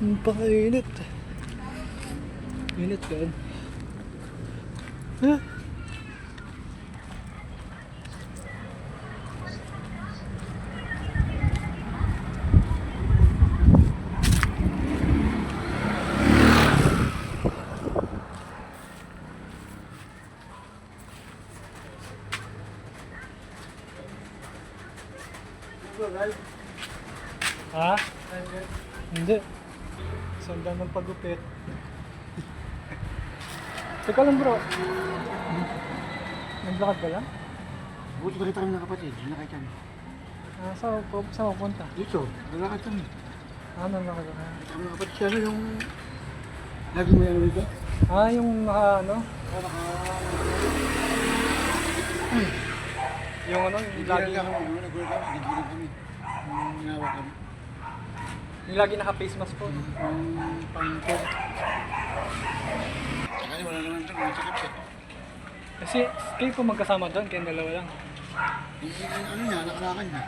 Ang pakainit. Init ka. Ha? Ha? Hindi. Sanda ng pagupit. Teka lang bro. Naglakad ka lang? Buti ko rin kami ng kapatid, nakay kami. Saan mapunta? Dito, nalakad kami. Naglakad ka. Kami ng kapatid siya, ano yung... Lagi mo yan dito? Yung ano? Yung ano, yung lagi... Nagulat kami, nagigilan kami. Ginawa kami. Yung lagi naka-face mask po. Pangko. Kaya wala naman ito, matikip siya. Kasi kayo po magkasama doon, kayong dalawa lang. Yung ano niya, nakalakan niya.